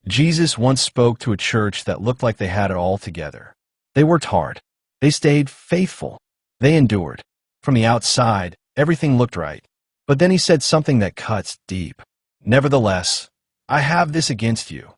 Jesus once spoke to a church that looked like they had it all together. They worked hard. They stayed faithful. They endured. From the outside, everything looked right. But then he said something that cuts deep. Nevertheless, I have this against you,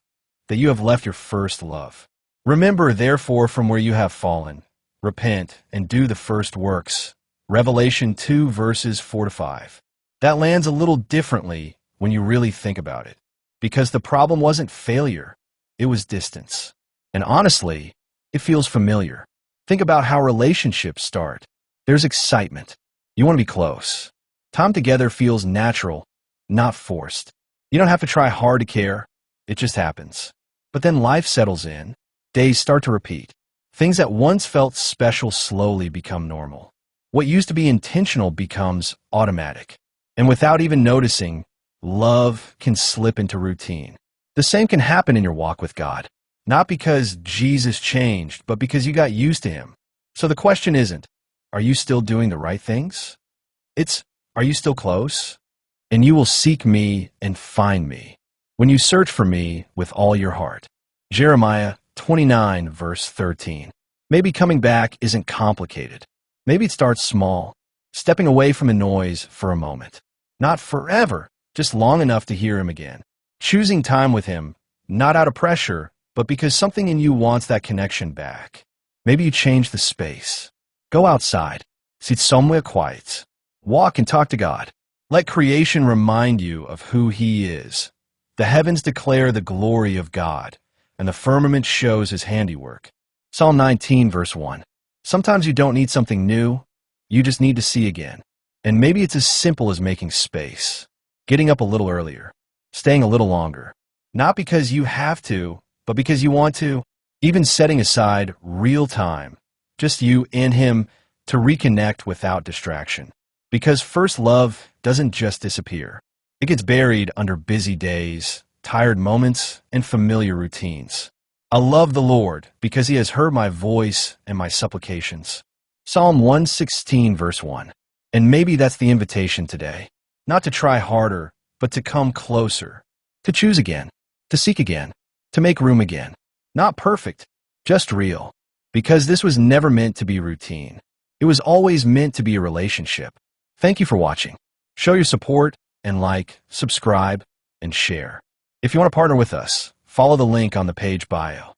that you have left your first love. Remember, therefore, from where you have fallen, repent and do the first works. Revelation 2 verses 4 to 5. That lands a little differently when you really think about it, because the problem wasn't failure, it was distance. And honestly, it feels familiar. Think about how relationships start. There's excitement. You want to be close. Time together feels natural, not forced. You don't have to try hard to care. It just happens. But then life settles in. Days start to repeat. Things that once felt special slowly become normal. What used to be intentional becomes automatic. And without even noticing, love can slip into routine. The same can happen in your walk with God. Not because Jesus changed, but because you got used to him. So the question isn't, are you still doing the right things? It's, are you still close? And you will seek me and find me when you search for me with all your heart. Jeremiah 29 verse 13. Maybe coming back isn't complicated. Maybe it starts small, stepping away from the noise for a moment. Not forever, just long enough to hear him again. Choosing time with him, not out of pressure, but because something in you wants that connection back. Maybe you change the space. Go outside. Sit somewhere quiet. Walk and talk to God. Let creation remind you of who he is. The heavens declare the glory of God, and the firmament shows his handiwork. Psalm 19 verse 1. Sometimes you don't need something new, you just need to see again. And maybe it's as simple as making space. Getting up a little earlier. Staying a little longer. Not because you have to, but because you want to. Even setting aside real time, just you and him, to reconnect without distraction. Because first love doesn't just disappear. It gets buried under busy days, tired moments, and familiar routines. I love the Lord because he has heard my voice and my supplications. Psalm 116 verse 1. And maybe that's the invitation today. Not to try harder, but to come closer. To choose again. To seek again. To make room again. Not perfect, just real. Because this was never meant to be routine. It was always meant to be a relationship. Thank you for watching. Show your support and like, subscribe, and share. If you want to partner with us, follow the link on the page bio.